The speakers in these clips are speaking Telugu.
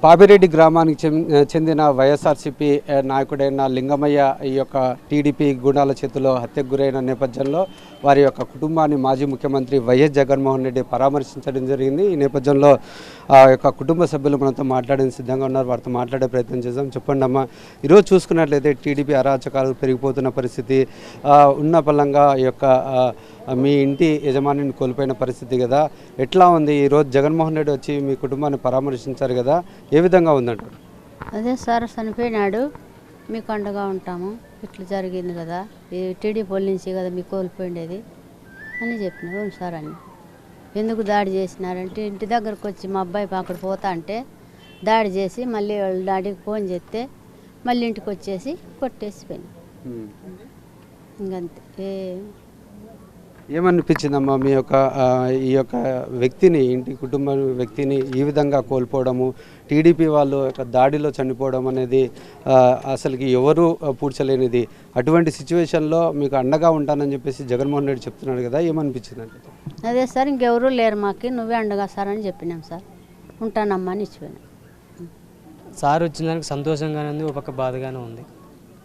పాపిరెడ్డి గ్రామానికి చెందిన వైఎస్ఆర్సీపీ నాయకుడైన లింగమయ్య ఈ యొక్క టీడీపీ గుండాల చేతిలో హత్యకు గురైన నేపథ్యంలో వారి యొక్క కుటుంబాన్ని మాజీ ముఖ్యమంత్రి వైఎస్ జగన్మోహన్ రెడ్డి పరామర్శించడం జరిగింది. ఈ నేపథ్యంలో ఆ యొక్క కుటుంబ సభ్యులు మనతో మాట్లాడడానికి సిద్ధంగా ఉన్నారు. వారితో మాట్లాడే ప్రయత్నం చేద్దాం. చెప్పండి అమ్మా, ఈరోజు చూసుకున్నట్లయితే టీడీపీ అరాచకాలు పెరిగిపోతున్న పరిస్థితి, ఉన్న పలంగా ఈ యొక్క మీ ఇంటి యజమానిని కోల్పోయిన పరిస్థితి కదా, ఎట్లా ఉంది? ఈరోజు జగన్మోహన్ రెడ్డి వచ్చి మీ కుటుంబాన్ని పరామర్శించారు కదా, ఏ విధంగా ఉందంటారు? అదే సార్, చనిపోయినాడు, మీకు అండగా ఉంటాము, ఇట్లా జరిగింది కదా, ఈ టీడీపీ వాళ్ళ నుంచి కదా మీకు కోల్పోయిండేది అని చెప్పిన. సార్ అని ఎందుకు దాడి చేసినారంటే, ఇంటి దగ్గరకు వచ్చి మా అబ్బాయి అక్కడ పోతా అంటే దాడి చేసి మళ్ళీ వాళ్ళ డాడీకి ఫోన్ చేస్తే మళ్ళీ ఇంటికి వచ్చేసి కొట్టేసిపోయింది. ఇంకంతే. ఏమనిపించిందమ్మా మీ యొక్క ఈ యొక్క వ్యక్తిని, ఇంటి కుటుంబ వ్యక్తిని ఈ విధంగా కోల్పోవడము, టీడీపీ వాళ్ళు దాడిలో చనిపోవడం అనేది అసలుకి ఎవరు పూడ్చలేనిది. అటువంటి సిచ్యువేషన్లో మీకు అండగా ఉంటానని చెప్పేసి జగన్మోహన్ రెడ్డి చెప్తున్నాడు కదా, ఏమనిపించిందంటే? అదే సార్, ఇంకెవరూ లేరు మాకు, నువ్వే అండగా సార్ అని చెప్పినాం సార్. ఉంటానమ్మా అని ఇచ్చిపోయినా. సార్ వచ్చిన దానికి సంతోషంగానే ఉంది, ఒక పక్క బాధగానే ఉంది.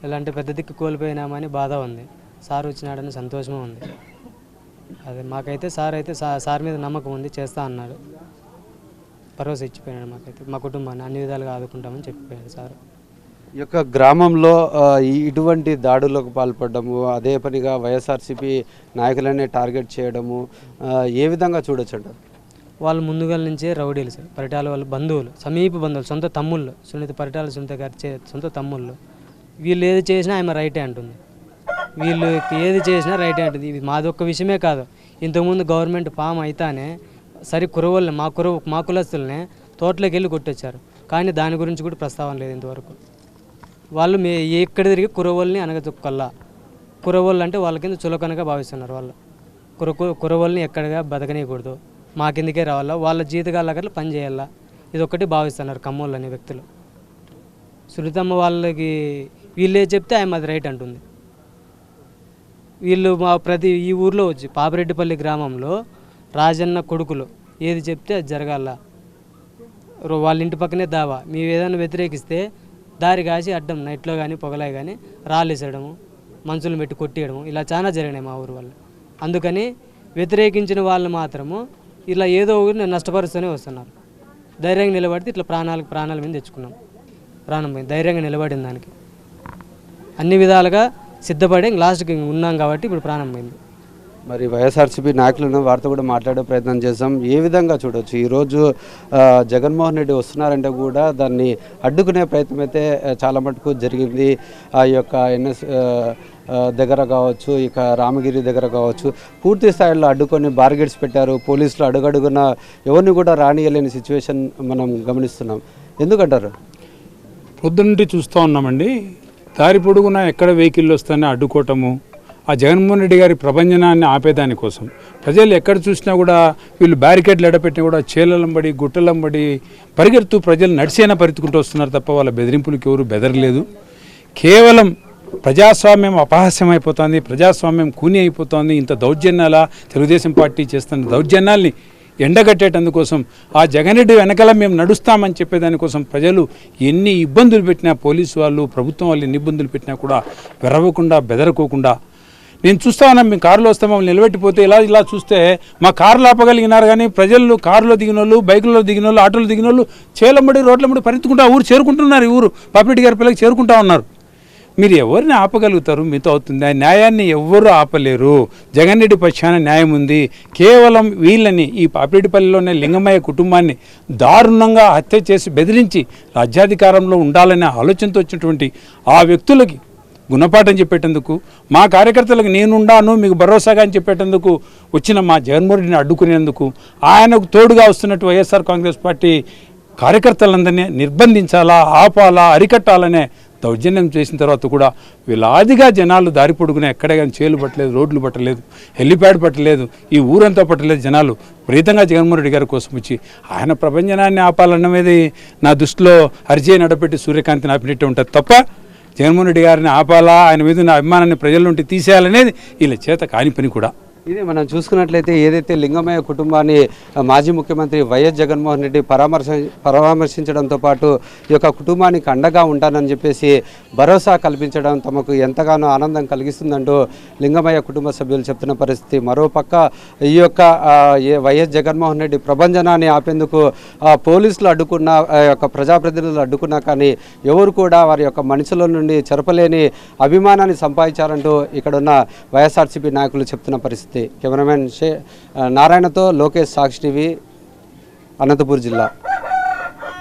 ఎలాంటి పెద్ద దిక్కు కోల్పోయినామని బాధ ఉంది, సార్ వచ్చినాడని సంతోషమే ఉంది. అదే మాకైతే సార్ మీద నమ్మకం ఉంది, చేస్తా అన్నాడు, భరోసా ఇచ్చిపోయినాడు. మాకైతే మా కుటుంబాన్ని అన్ని విధాలుగా ఆదుకుంటామని చెప్పిపోయాడు సార్. ఈ యొక్క గ్రామంలో ఇటువంటి దాడులకు పాల్పడము, అదే పనిగా వైఎస్ఆర్సీపీ నాయకులనే టార్గెట్ చేయడము ఏ విధంగా చూడొచ్చు అంటారు? వాళ్ళు ముందుగా నుంచే రౌడీలు సార్, పరిటాల వాళ్ళ బంధువులు, సమీప బంధువులు, సొంత తమ్ముళ్ళు, పరిటాల సునీత గారి సొంత తమ్ముళ్ళు. వీళ్ళు ఏది చేసినా ఆమె రైటే అంటుంది, వీళ్ళు ఏది చేసినా రైటే అంటుంది. ఇది మాది ఒక్క విషయమే కాదు, ఇంతకుముందు గవర్నమెంట్ ఫామ్ అయితేనే సరి కురవల్ని మా కులస్తులనే తోటలోకి వెళ్ళి కొట్టొచ్చారు, కానీ దాని గురించి కూడా ప్రస్తావన లేదు ఇంతవరకు. వాళ్ళు ఎక్కడ తిరిగి కురవల్ని అనగదొక్కల్లా, కురవళ్ళు అంటే వాళ్ళ కింద చులకనగా భావిస్తున్నారు. వాళ్ళు కురవల్ని ఎక్కడగా బతకనీయకూడదు, మా కిందకే రావాలా, వాళ్ళ జీతగాళ్ళకట్లా పని చేయాలా, ఇది ఒక్కటి భావిస్తున్నారు కమ్మోళ్ళు అనే వ్యక్తులు. సునీతమ్మ వాళ్ళకి వీళ్ళే చెప్తే ఆమె అది రైట్ అంటుంది. వీళ్ళు ఈ ఊర్లో వచ్చి పాపిరెడ్డిపల్లి గ్రామంలో రాజన్న కొడుకులు ఏది చెప్తే అది జరగాల. వాళ్ళ ఇంటి పక్కనే దావా, మేము ఏదైనా వ్యతిరేకిస్తే దారి కాసి అడ్డం నైట్లో కానీ పొగలే కానీ రాళ్ళేసడము, మనుషులను పెట్టి కొట్టేయడము, ఇలా చాలా జరిగినాయి మా ఊరు వాళ్ళు. అందుకని వ్యతిరేకించిన వాళ్ళు మాత్రము ఇలా ఏదో ఒకటి నష్టపరుస్తూనే వస్తున్నారు. ధైర్యంగా నిలబడితే ఇట్లా ప్రాణాల మీద తెచ్చుకున్నాం. ప్రాణం పోయింది, ధైర్యంగా నిలబడిన దానికి అన్ని విధాలుగా సిద్ధపడి లాస్ట్కి ఉన్నాం కాబట్టి ఇప్పుడు ప్రాణం పోయింది. మరి వైఎస్ఆర్సీపీ నాయకులను వారితో కూడా మాట్లాడే ప్రయత్నం చేస్తాం. ఏ విధంగా చూడవచ్చు ఈరోజు జగన్మోహన్ రెడ్డి వస్తున్నారంటే కూడా దాన్ని అడ్డుకునే ప్రయత్నం అయితే చాలా మటుకు జరిగింది. ఆ యొక్క ఎన్ఎస్ దగ్గర కావచ్చు, ఇక రామగిరి దగ్గర కావచ్చు, పూర్తి స్థాయిలో అడ్డుకొని బార్గెట్స్ పెట్టారు. పోలీసులు అడుగడుగున ఎవరిని కూడా రానియలేని సిచ్యువేషన్ మనం గమనిస్తున్నాం. ఎందుకంటారు? పొద్దున్నంటే చూస్తూ ఉన్నామండి, దారి పొడుగున ఎక్కడ వెహికల్ వస్తానే అడ్డుకోవటము, ఆ జగన్మోహన్ రెడ్డి గారి ప్రభంజనాన్ని ఆపేదానికోసం ప్రజలు ఎక్కడ చూసినా కూడా వీళ్ళు బ్యారికేడ్లు ఎడపెట్టినా కూడా చేలలంబడి గుట్టలంబడి పరిగెడుతూ ప్రజలు నడిచేనా పరిగెత్తుకుంటూ వస్తున్నారు తప్ప వాళ్ళ బెదిరింపులకు ఎవరు బెదరలేదు. కేవలం ప్రజాస్వామ్యం అపహాస్యం అయిపోతుంది, ప్రజాస్వామ్యం కూని అయిపోతుంది. ఇంత దౌర్జన్యాల తెలుగుదేశం పార్టీ చేస్తున్న దౌర్జన్యాల్ని ఎండగట్టేటందుకోసం ఆ జగన్ రెడ్డి వెనకాల మేము నడుస్తామని చెప్పేదానికోసం ప్రజలు ఎన్ని ఇబ్బందులు పెట్టినా, పోలీసు వాళ్ళు ప్రభుత్వం వాళ్ళు ఎన్ని ఇబ్బందులు పెట్టినా కూడా వెరవకుండా బెదరకోకుండా నేను చూస్తా ఉన్నా. మేము కారులో వస్తే మమ్మల్ని నిలబెట్టిపోతే ఇలా చూస్తే మా కారులో ఆపగలిగినారు, కానీ ప్రజలు కారులో దిగిన వాళ్ళు, బైకుల్లో దిగిన వాళ్ళు, ఆటోలో దిగిన వాళ్ళు చేలమ్మడి రోడ్లమ్మడి పరిగెత్తుకుంటూ ఊరు చేరుకుంటున్నారు. ఈ ఊరు పాపిరెడ్డి గారి పిల్లలకి చేరుకుంటా ఉన్నారు. మీరు ఎవరిని ఆపగలుగుతారు? మీతో అవుతుంది. ఆ న్యాయాన్ని ఎవ్వరూ ఆపలేరు. జగన్ రెడ్డి పక్షాన న్యాయం ఉంది. కేవలం వీళ్ళని, ఈ పాపిరెడ్డిపల్లిలోనే లింగమయ్య కుటుంబాన్ని దారుణంగా హత్య చేసి బెదిరించి రాజ్యాధికారంలో ఉండాలనే ఆలోచనతో వచ్చినటువంటి ఆ వ్యక్తులకి గుణపాఠం చెప్పేటందుకు, మా కార్యకర్తలకు నేనుండాను మీకు భరోసాగా అని చెప్పేటందుకు వచ్చిన మా జగన్మోహన్ రెడ్డిని అడ్డుకునేందుకు, ఆయనకు తోడుగా వస్తున్నట్టు వైఎస్ఆర్ కాంగ్రెస్ పార్టీ కార్యకర్తలందరినీ నిర్బంధించాలా, ఆపాలా, అరికట్టాలనే దౌర్జన్యం చేసిన తర్వాత కూడా వీలాదిగా జనాలు దారి పొడుగునే ఎక్కడే కానీ చేలు పట్టలేదు, రోడ్లు పట్టలేదు, హెలిప్యాడ్ పట్టలేదు, ఈ ఊరంతా పట్టలేదు. జనాలు ప్రీతంగా జగన్మోహన్ రెడ్డి గారి కోసం వచ్చి ఆయన ప్రపంచనాన్ని ఆపాలన్నది నా దృష్టిలో అరిజే నడపెట్టి సూర్యకాంతిని ఆపినట్టే ఉంటుంది తప్ప జగన్మోహన్ రెడ్డి గారిని ఆపాలా, ఆయన మీద ఉన్న అభిమానాన్ని ప్రజల నుండి తీసేయాలనేది వీళ్ళ చేత కాని పని కూడా. ఇది మనం చూసుకున్నట్లయితే ఏదైతే లింగమయ్య కుటుంబాన్ని మాజీ ముఖ్యమంత్రి వైఎస్ జగన్మోహన్ రెడ్డి పరామర్శించడంతో పాటు ఈ యొక్క కుటుంబానికి అండగా ఉంటానని చెప్పేసి భరోసా కల్పించడం తమకు ఎంతగానో ఆనందం కలిగిస్తుందంటూ లింగమయ్య కుటుంబ సభ్యులు చెప్తున్న పరిస్థితి. మరోపక్క ఈ యొక్క వైఎస్ జగన్మోహన్ రెడ్డి ప్రభంజనాన్ని ఆపేందుకు పోలీసులు అడ్డుకున్న యొక్క ప్రజాప్రతినిధులు అడ్డుకున్నా కానీ ఎవరు కూడా వారి యొక్క మనసులో నుండి చెరపలేని అభిమానాన్ని సంపాదించారంటూ ఇక్కడున్న వైఎస్ఆర్సీపీ నాయకులు చెప్తున్న పరిస్థితి. కెమెరామెన్ నారాయణతో లోకేష్, సాక్షి టీవీ, అనంతపూర్ జిల్లా.